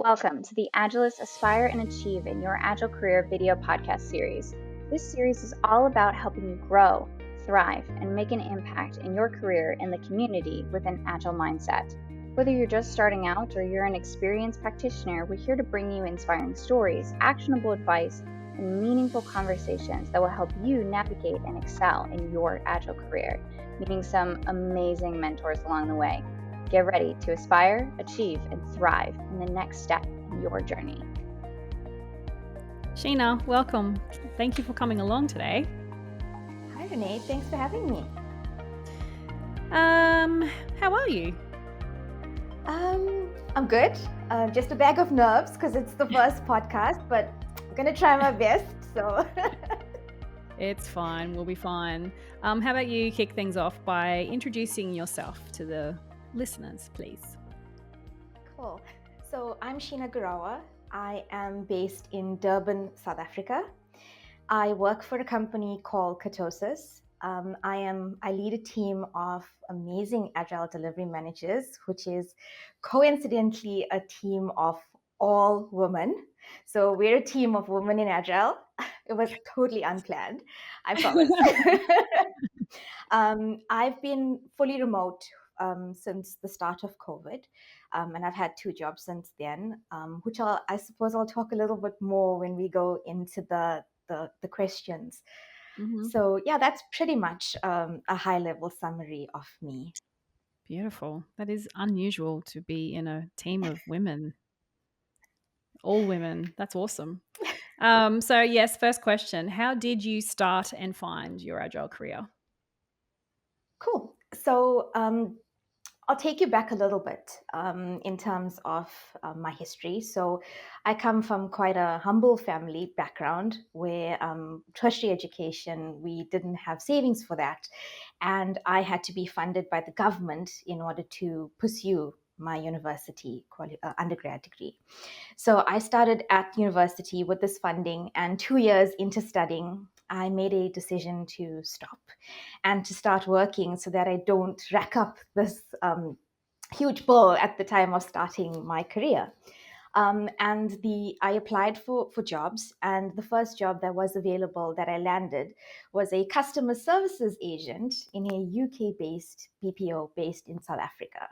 Welcome to the Agilists Aspire and Achieve in Your Agile Career video podcast series. This series is all about helping you grow, thrive, and make an impact in your career and the community with an Agile mindset. Whether you're just starting out or you're an experienced practitioner, we're here to bring you inspiring stories, actionable advice, and meaningful conversations that will help you navigate and excel in your Agile career, meeting some amazing mentors along the way. Get ready to aspire, achieve, and thrive in the next step in your journey. Shena, welcome. Thank you for coming along today. Hi, Renae. Thanks for having me. How are you? I'm good. Just a bag of nerves because it's the first podcast, but I'm going to try my best. So It's fine. We'll be fine. How about you kick things off by introducing yourself to the listeners, please? Cool. So I'm Shena Goorawa. I am based in Durban, South Africa. I work for a company called Katosis. I lead a team of amazing Agile Delivery Managers, which is coincidentally a team of all women. So we're a team of women in Agile. It was totally unplanned, I promise. I've been fully remote since the start of COVID, and I've had 2 jobs since then, which I suppose I'll talk a little bit more when we go into the questions. Mm-hmm. So yeah, that's pretty much a high-level summary of me. Beautiful. That is unusual to be in a team of women. All women. That's awesome. So yes, first question. How did you start and find your Agile career? Cool. So I'll take you back a little bit in terms of my history. So I come from quite a humble family background where tertiary education, we didn't have savings for that. And I had to be funded by the government in order to pursue my university undergrad degree. So I started at university with this funding, and 2 years into studying, I made a decision to stop and to start working so that I don't rack up this huge bill at the time of starting my career. I applied for jobs, and the first job that was available that I landed was a customer services agent in a UK-based BPO based in South Africa.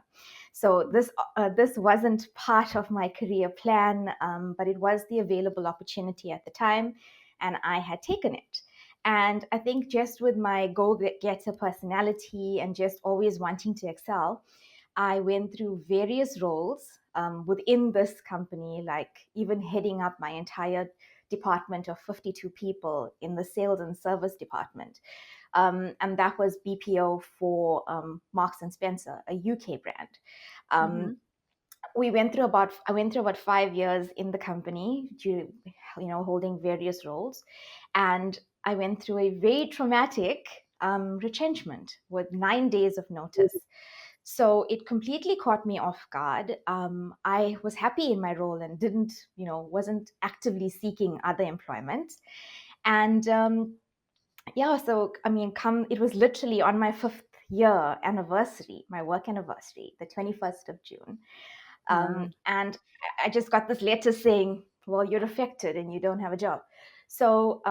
So this wasn't part of my career plan, but it was the available opportunity at the time, and I had taken it. And I think just with my go-getter personality and just always wanting to excel, I went through various roles within this company, like even heading up my entire department of 52 people in the sales and service department. And that was BPO for Marks and Spencer, a UK brand. Mm-hmm. I went through about 5 years in the company, holding various roles, and I went through a very traumatic retrenchment with 9 days of notice. So it completely caught me off guard. I was happy in my role and wasn't actively seeking other employment. And it was literally on my 5th year anniversary, my work anniversary, the 21st of June. Wow. And I just got this letter saying, well, you're affected and you don't have a job. So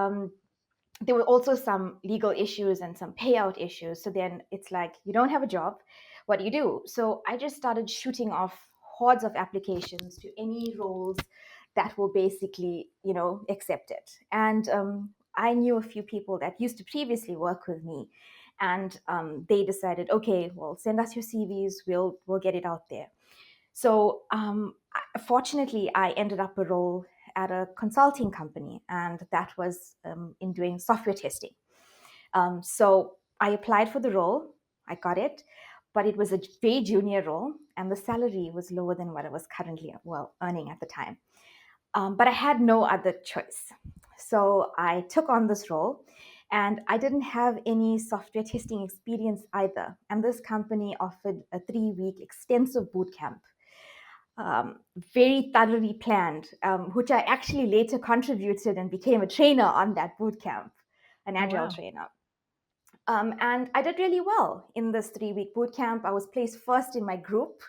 there were also some legal issues and some payout issues. So then it's like, you don't have a job. What do you do? So I just started shooting off hordes of applications to any roles that will basically, accept it. And I knew a few people that used to previously work with me. And they decided, okay, well, send us your CVs. We'll get it out there. So fortunately, I ended up a role at a consulting company, and that was in doing software testing. So I applied for the role, I got it, but it was a very junior role, and the salary was lower than what I was currently earning at the time. But I had no other choice. So I took on this role, and I didn't have any software testing experience either. And this company offered a 3-week extensive boot camp, very thoroughly planned, which I actually later contributed and became a trainer on that boot camp, an Agile trainer. And I did really well in this 3-week boot camp. I was placed first in my group,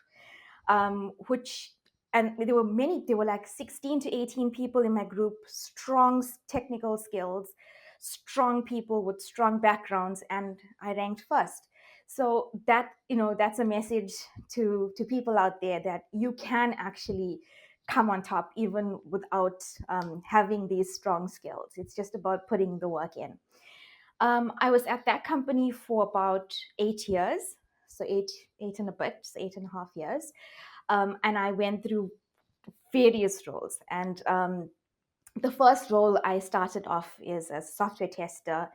which and there were like 16 to 18 people in my group, strong technical skills, strong people with strong backgrounds, and I ranked first. So that's a message to people out there that you can actually come on top even without having these strong skills. It's just about putting the work in. I was at that company for about 8 years, so eight and a bit, so 8.5 years. And I went through various roles. And the first role I started off is as a software tester,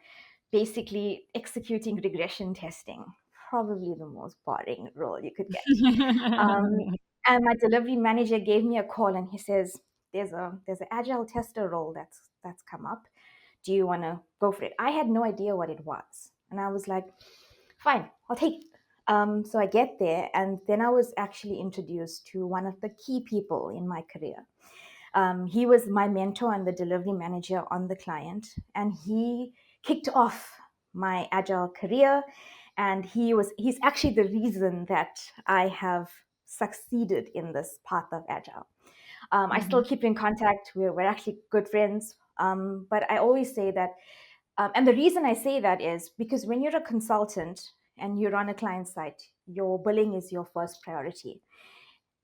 basically executing regression testing. Probably the most boring role you could get. And my delivery manager gave me a call, and he says, "There's an agile tester role that's come up. Do you want to go for it?" I had no idea what it was, and I was like, "Fine, I'll take it." So I get there, and then I was actually introduced to one of the key people in my career. He was my mentor and the delivery manager on the client, and he kicked off my agile career. And he's actually the reason that I have succeeded in this path of agile. I still keep in contact. We're actually good friends. But I always say that, and the reason I say that is because when you're a consultant and you're on a client site, your billing is your first priority.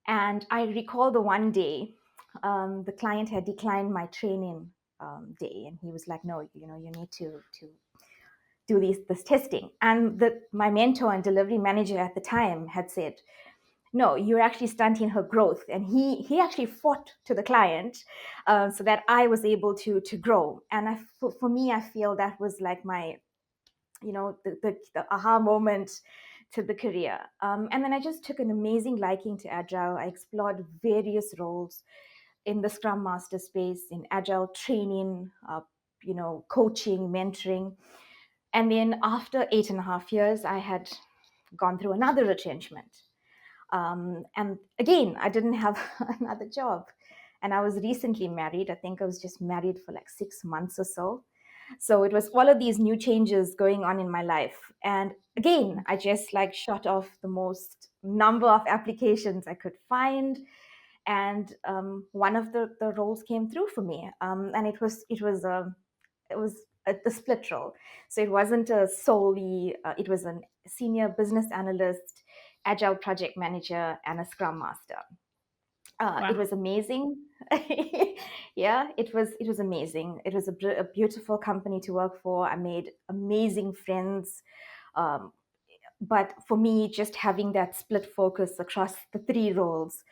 And I recall the one day, the client had declined my training day, and he was like, "No, you need to do this testing." And my mentor and delivery manager at the time had said, "No, you're actually stunting her growth." And he actually fought to the client so that I was able to grow. And for me, I feel that was like my, the aha moment to the career. And then I just took an amazing liking to Agile. I explored various roles in the Scrum Master space, in Agile training, coaching, mentoring. And then after 8.5 years, I had gone through another retrenchment. And again, I didn't have another job. And I was recently married. I think I was just married for like 6 months or so. So it was all of these new changes going on in my life. And again, I just like shot off the most number of applications I could find. And one of the roles came through for me. And it was a split role. So it wasn't a solely, it was a senior business analyst, agile project manager, and a scrum master. Wow. It was amazing. Yeah, it was amazing. It was a beautiful company to work for. I made amazing friends. Um, but for me, just having that split focus across the three roles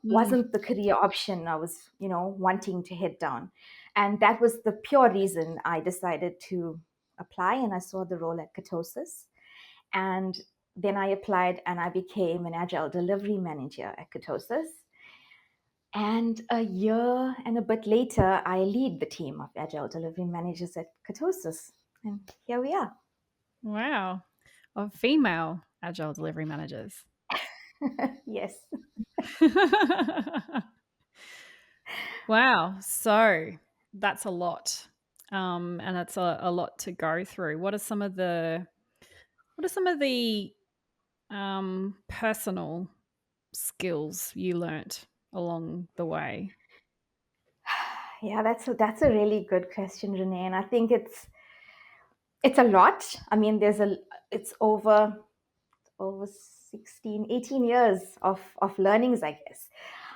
wasn't the career option I was, wanting to head down. And that was the pure reason I decided to apply. And I saw the role at Ketosis. And then I applied and I became an Agile Delivery Manager at Ketosis. And a year and a bit later, I lead the team of Agile Delivery Managers at Ketosis. And here we are. Wow. Of female agile delivery managers. Yes. Wow. So that's a lot. And it's a lot to go through. What are some of the personal skills you learnt along the way? Yeah, that's a really good question, Renae. And I think it's a lot. I mean, it's over 16, 18 years of learnings, I guess.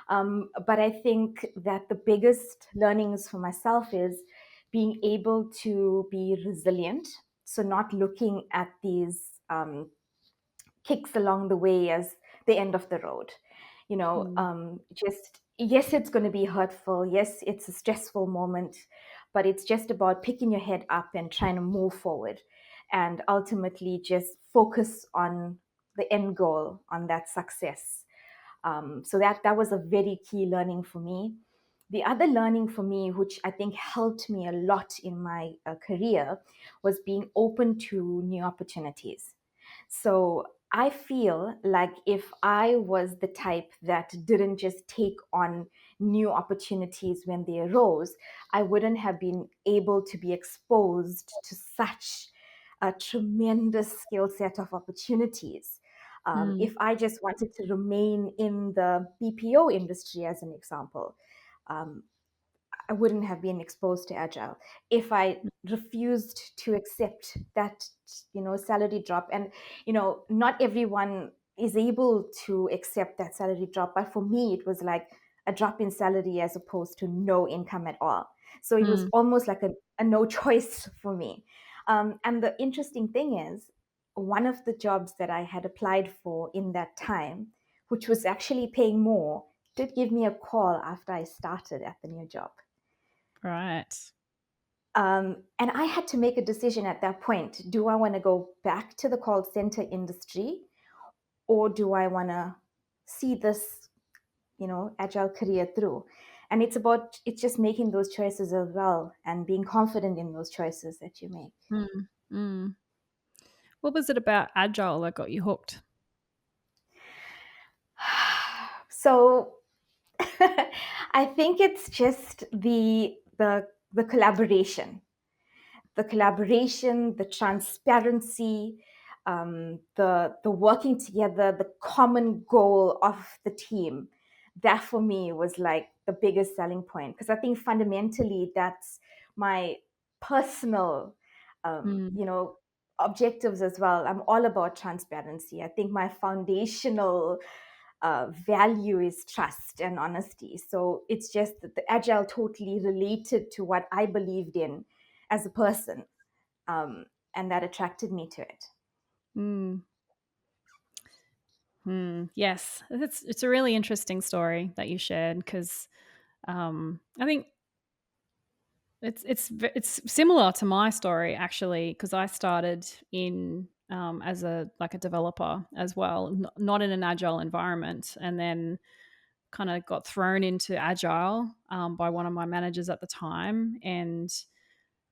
But I think that the biggest learnings for myself is being able to be resilient. So not looking at these kicks along the way as the end of the road. Just, yes, it's going to be hurtful. Yes, it's a stressful moment, but it's just about picking your head up and trying to move forward and ultimately just focus on the end goal, on that success. So that was a very key learning for me. The other learning for me, which I think helped me a lot in my career, was being open to new opportunities. So I feel like if I was the type that didn't just take on new opportunities when they arose, I wouldn't have been able to be exposed to such a tremendous skill set of opportunities. If I just wanted to remain in the BPO industry, as an example, um, I wouldn't have been exposed to Agile. If I refused to accept that, salary drop, and, not everyone is able to accept that salary drop. But for me, it was like a drop in salary as opposed to no income at all. So it was almost like a no choice for me. And the interesting thing is, one of the jobs that I had applied for in that time, which was actually paying more, did give me a call after I started at the new job. Right. And I had to make a decision at that point. Do I want to go back to the call center industry, or do I want to see this, agile career through? And it's just making those choices as well, and being confident in those choices that you make. What was it about Agile that got you hooked? So I think it's just the collaboration, the transparency, the working together, the common goal of the team. That for me was like the biggest selling point, because I think fundamentally that's my personal, objectives as well. I'm all about transparency. I think my foundational value is trust and honesty. So it's just that the Agile totally related to what I believed in as a person, and that attracted me to it. Yes, it's a really interesting story that you shared, because I think it's similar to my story, actually, because I started in as a developer as well, not in an agile environment, and then kind of got thrown into agile by one of my managers at the time, and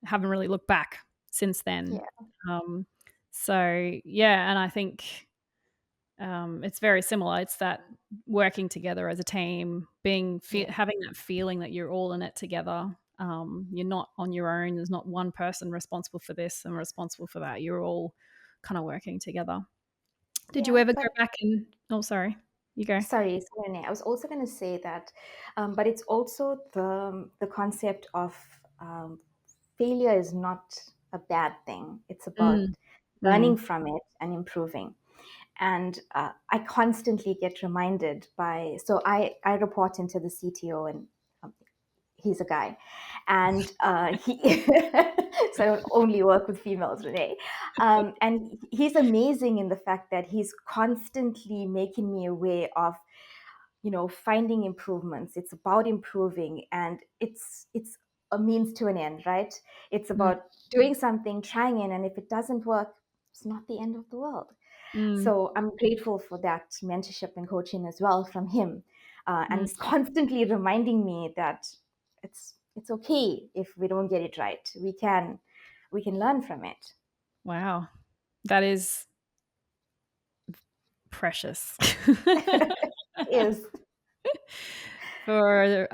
haven't really looked back since then. Yeah. So yeah, and I think it's very similar. It's that working together as a team, having that feeling that you're all in it together. You're not on your own. There's not one person responsible for this and responsible for that. You're all kind of working together. Did you Yeah, ever go but back and? Oh, sorry. You go. sorry, Renae, I was also going to say that, but it's also the concept of, failure is not a bad thing. It's about Mm, learning mm, from it and improving. And I constantly get reminded by, so I report into the CTO, and um, he's a guy, and he so I don't only work with females, Renee, and he's amazing in the fact that he's constantly making me aware of, finding improvements. It's about improving, and it's a means to an end, right? It's mm, about doing something, trying it, and if it doesn't work, it's not the end of the world. mm, So I'm grateful for that mentorship and coaching as well from him, and mm. he's constantly reminding me that it's okay if we don't get it right. We can learn from it. Wow, that is precious. Is For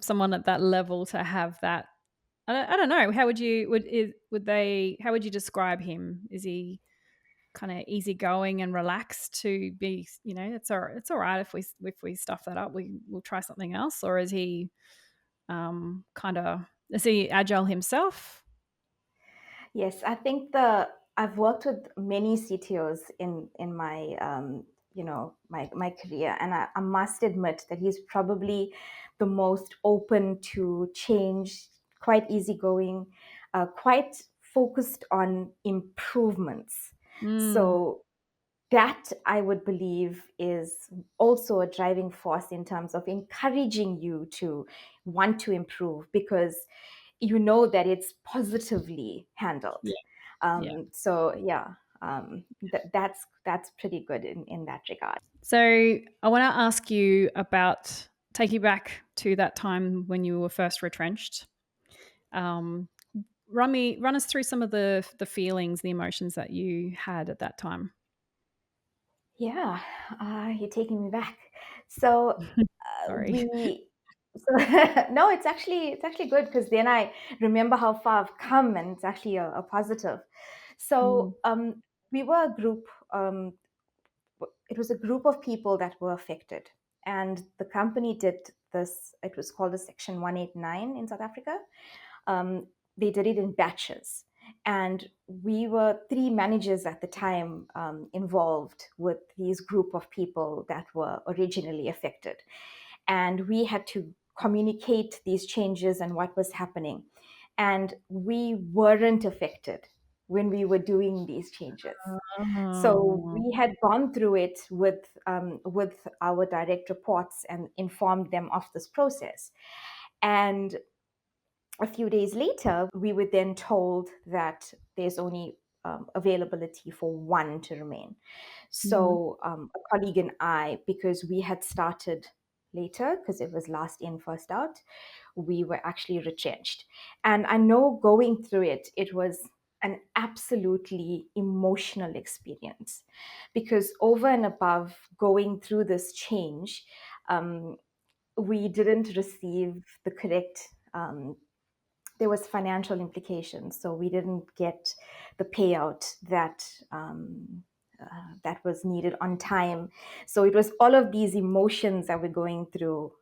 someone at that level to have that. I don't know. How would you would they? How would you describe him? Is he kind of easygoing and relaxed to be? It's all right if we stuff that up. We'll try something else. Or is he kind of is he agile himself? Yes, I think I've worked with many CTOs in my, my career, and I must admit that he's probably the most open to change, quite easygoing, quite focused on improvements. Mm, So that, I would believe, is also a driving force in terms of encouraging you to want to improve, because you know that it's positively handled. yeah, yeah. So yeah, that's pretty good in that regard. So I want to ask you about take you back to that time when you were first retrenched. Um, run us through some of the feelings, the emotions that you had at that time. Yeah, you're taking me back. So Sorry. we. So no, it's actually good, because then I remember how far I've come, and it's actually a positive. Mm, So we were a group. it was a group of people that were affected. And the company did this, it was called a Section 189 in South Africa. They did it in batches. And we were 3 managers at the time involved with these group of people that were originally affected. And we had to communicate these changes and what was happening. And we weren't affected when we were doing these changes. So Oh. we had gone through it with our direct reports and informed them of this process. And a few days later, we were then told that there's only availability for 1 to remain. Mhm. So a colleague and I, because we had started later, because it was last in, first out, we were actually retrenched. And I know going through it, it was an absolutely emotional experience, because over and above going through this change, we didn't receive the correct there was financial implications, so we didn't get the payout that was needed on time. So it was all of these emotions that we're going through.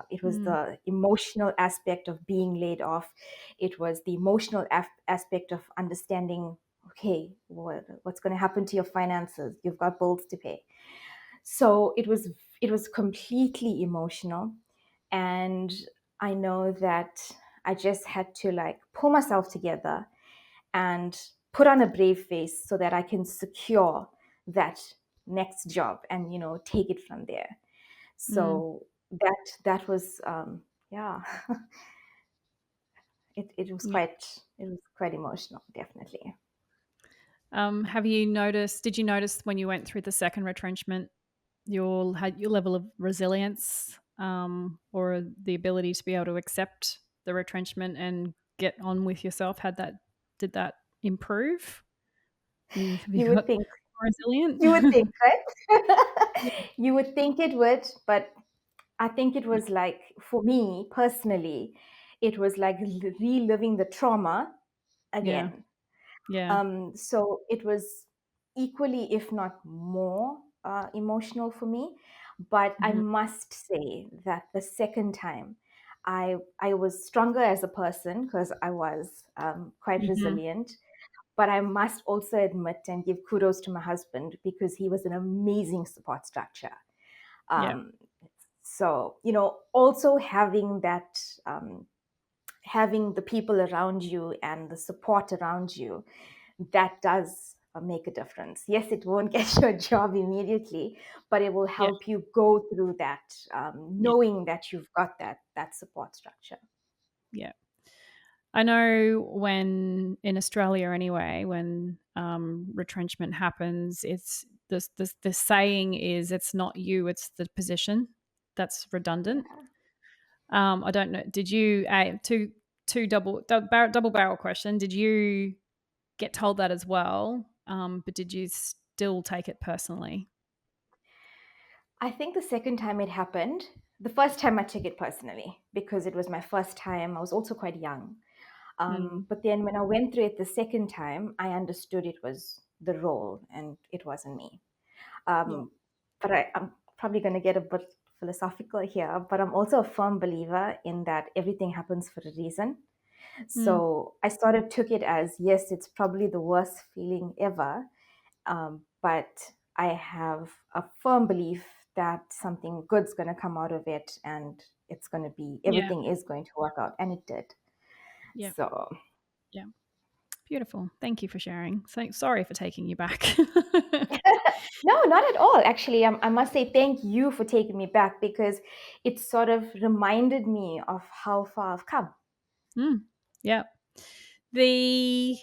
It was Mm. the emotional aspect of being laid off. It was the emotional aspect of understanding, okay, what's going to happen to your finances? You've got bills to pay. So it was completely emotional, and I know that I just had to like pull myself together and put on a brave face so that I can secure that next job and take it from there. Mm. So that was yeah, Yeah. it was quite emotional, definitely. Did you notice when you went through the second retrenchment, your level of resilience, or the ability to be able to accept the retrenchment and get on with yourself, did that improve? Have you You got would think more resilient? you would think, right? You would think it would, but I think it Yeah. was like, for me personally, it was like reliving the trauma Yeah. again. Yeah. So it was equally, if not more, emotional for me. But I Mhm. must say that the second time, I was stronger as a person because I was quite Mhm. resilient. But I must also admit and give kudos to my husband, because he was an amazing support structure. Yeah. Um, so also having that, having the people around you and the support around you, that does make a difference. Yes, it won't get you a job immediately, but it will Yeah. help you go through that, Yeah. knowing that you've got that support structure. Yeah. I know when in Australia anyway, when retrenchment happens, it's the saying is it's not you, it's the position that's redundant. Yeah. I don't know. Did you double barrel question? Did you get told that as well? But did you still take it personally? I think the second time it happened, the first time I took it personally because it was my first time. I was also quite young. Mm. But then when I went through it the second time, I understood it was the role and it wasn't me. Yeah. But I'm probably going to get a bit philosophical here, but I'm also a firm believer in that everything happens for a reason. Mm. So I sort of took it as, yes, it's probably the worst feeling ever, but I have a firm belief that something good's going to come out of it, and it's going to be, Yeah. everything is going to work out. And it did. Yeah. So, Yeah. Beautiful. Thank you for sharing. So sorry for taking you back. no, not at all. Actually, I must say thank you for taking me back, because it sort of reminded me of how far I've come. Mm. Yeah. The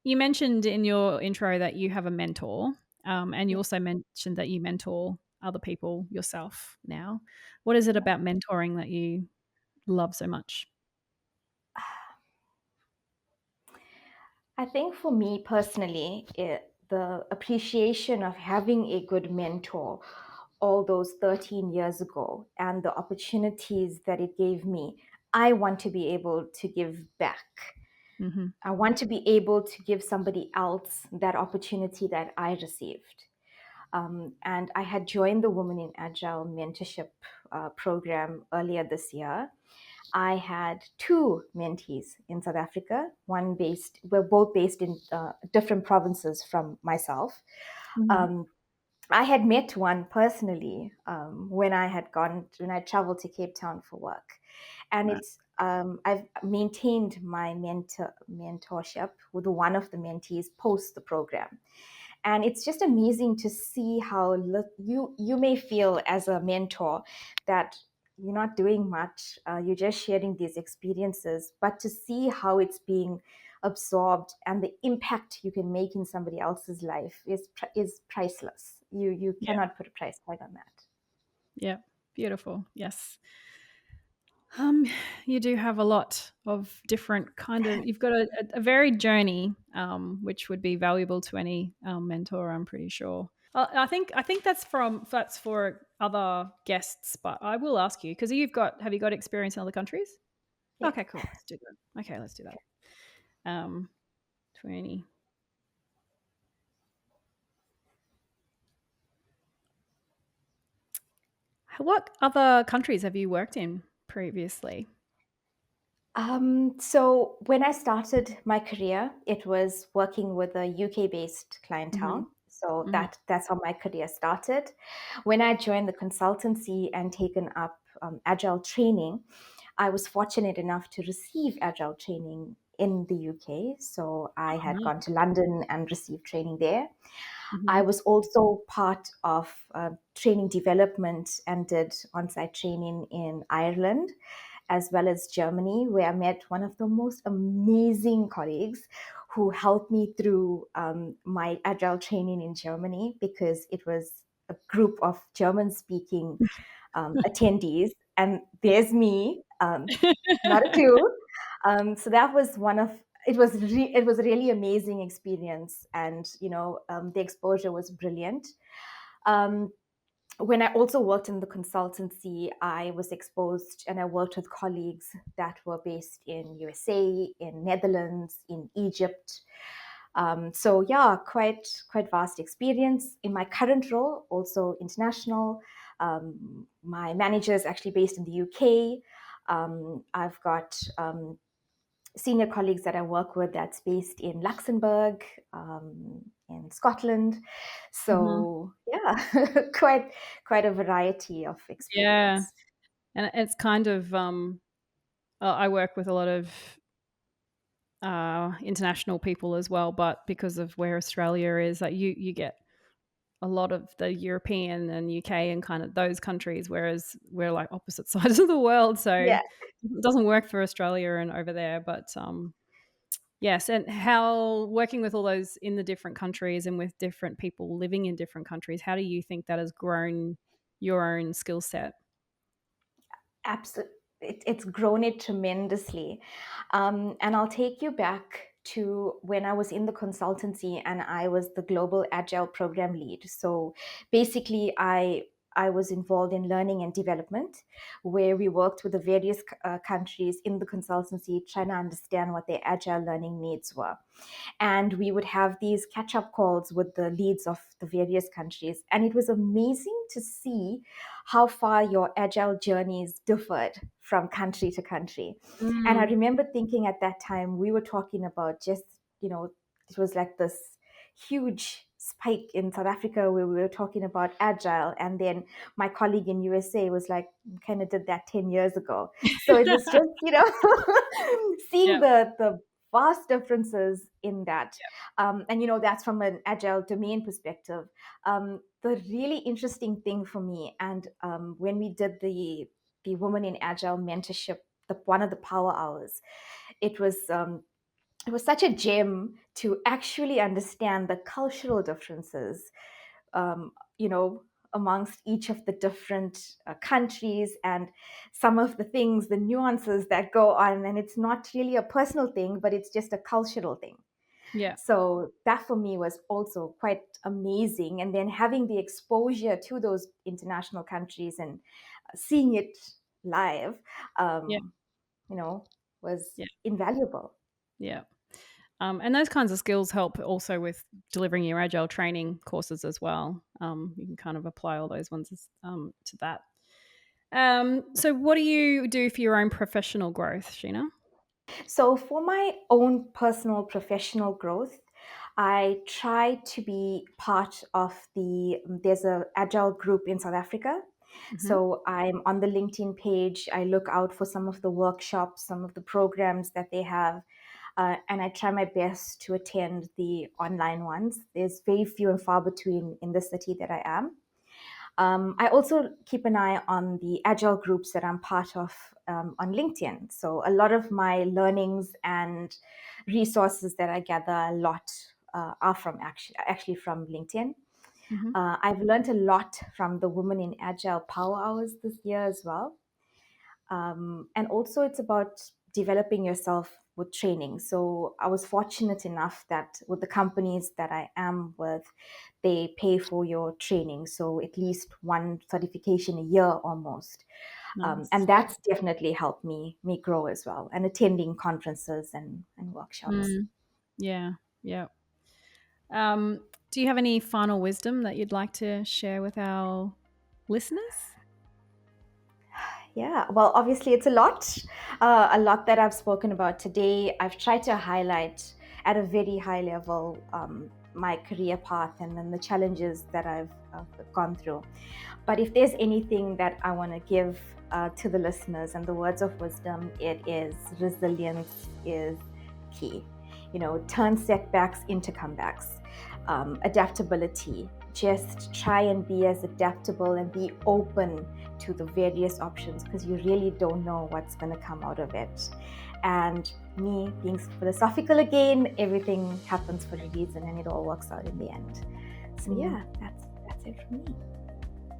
You mentioned in your intro that you have a mentor, and you Yeah. also mentioned that you mentor other people yourself now. What is it Yeah. about mentoring that you love so much? I think for me personally, the appreciation of having a good mentor all those 13 years ago and the opportunities that it gave me, I want to be able to give back. Mhm. I want to be able to give somebody else that opportunity that I received. And I had joined the Women in Agile mentorship program earlier this year. I had two mentees in South Africa. We're both based in different provinces from myself. Mhm. I had met one personally when I traveled to Cape Town for work, and Right. it's I've maintained my mentorship with one of the mentees post the program, and it's just amazing to see how you may feel as a mentor that you're not doing much, you're just sharing these experiences, but to see how it's being absorbed and the impact you can make in somebody else's life is priceless. You Yeah. cannot put a price tag on that. Yeah. Beautiful. Yes. You do have a lot of different you've got a varied journey, which would be valuable to any mentor, I'm pretty sure. I think that's for other guests, but I will ask you because have you got experience in other countries? Yeah. Okay, cool. Let's do that. Okay, let's do that. 20. What other countries have you worked in previously? So when I started my career, it was working with a UK-based Hmm. clientele. So Hmm. that's how my career started. When I joined the consultancy and taken up agile training, I was fortunate enough to receive agile training in the UK. So I Oh, had nice. gone to London and received training there. I Hmm. was also part of training development and did on-site training in Ireland as well as Germany, where I met one of the most amazing colleagues who helped me through my agile training in Germany because it was a group of German speaking attendees. And Yeah. there's me, not a clue. So that was it was a really amazing experience. And, the exposure was brilliant. Um, when I also worked in the consultancy, I was exposed and I worked with colleagues that were based in USA, in Netherlands, in Egypt. So yeah, quite vast experience in my current role, also international. My manager is actually based in the UK. I've got senior colleagues that I work with that's based in Luxembourg, in Scotland. Hmm. So yeah, quite a variety of Yeah. experience. And it's kind of I work with a lot of international people as well, but because of where Australia is, like you get a lot of the European and UK and kind of those countries, whereas we're like opposite sides of the world, so Yeah, it doesn't work for Australia and over there. But yes, and how working with all those in the different countries and with different people living in different countries, how do you think that has grown your own skill set? absolutely. It's grown it tremendously. And I'll take you back to when I was in the consultancy and I was the global agile program lead. So basically, I was involved in learning and development, where we worked with the various countries in the consultancy, trying to understand what their agile learning needs were. And we would have these catch up calls with the leads of the various countries. And it was amazing to see how far your agile journeys differed from country to country. And I Mm, remember thinking at that time, we were talking about just, it was like this huge spike in South Africa where we were talking about agile. And then my colleague in USA was like, kind of did that 10 years ago. So it was just, seeing yeah, the vast differences in that. And that's from an agile domain perspective. The really interesting thing for me, and when we did the Woman in Agile mentorship, one of the power hours, it was it was such a gem to actually understand the cultural differences, um, you know, amongst each of the different countries and some of the things, the nuances that go on. And it's not really a personal thing, but it's just a cultural thing. yeah, So that for me was also quite amazing. And then having the exposure to those international countries and seeing it live, yeah, um, was yeah, invaluable. yeah. And those kinds of skills help also with delivering your Agile training courses as well. You can kind of apply all those ones to that. So what do you do for your own professional growth, Sheena? So, for my own personal professional growth, I try to be part of there's a Agile group in South Africa. Mm-hmm. So I'm on the LinkedIn page. I look out for some of the workshops, some of the programs that they have, and I try my best to attend the online ones. There's very few and far between in the city that I am. I also keep an eye on the Agile groups that I'm part of on LinkedIn. So a lot of my learnings and resources that I gather a lot are from actually from LinkedIn. Mm-hmm. I've learned a lot from the Women in Agile Power Hours this year as well. And also, it's about developing yourself with training. So I was fortunate enough that with the companies that I am with, they pay for your training. So at least one certification a year almost. Nice. And that's definitely helped me grow as well, and attending conferences and workshops. Yeah. Yeah. Do you have any final wisdom that you'd like to share with our listeners? Yeah, well, obviously, it's a lot that I've spoken about today. I've tried to highlight at a very high level my career path and then the challenges that I've gone through. But if there's anything that I want to give to the listeners and the words of wisdom, it is resilience is key. You know, turn setbacks into comebacks. Adaptability. Just try and be as adaptable and be open to the various options because you really don't know what's going to come out of it. And me being philosophical again, everything happens for a reason and it all works out in the end. So yeah, that's it from me.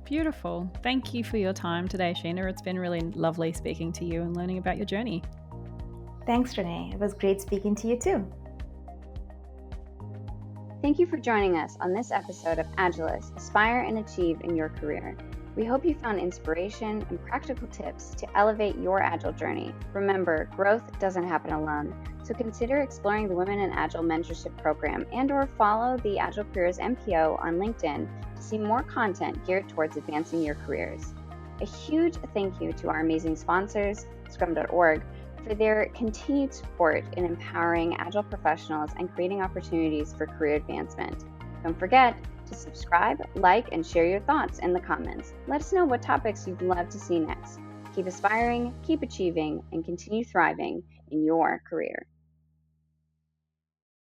Beautiful. Thank you for your time today, Sheena. It's been really lovely speaking to you and learning about your journey. Thanks, Renae. It was great speaking to you too. Thank you for joining us on this episode of Agilists, Aspire and Achieve in Your Career. We hope you found inspiration and practical tips to elevate your Agile journey. Remember, growth doesn't happen alone, so consider exploring the Women in Agile Mentorship Program and/or follow the Agile Careers MPO on LinkedIn to see more content geared towards advancing your careers. A huge thank you to our amazing sponsors, Scrum.org, for their continued support in empowering Agile professionals and creating opportunities for career advancement. Don't forget to subscribe, like, and share your thoughts in the comments. Let us know what topics you'd love to see next. Keep aspiring, keep achieving, and continue thriving in your career.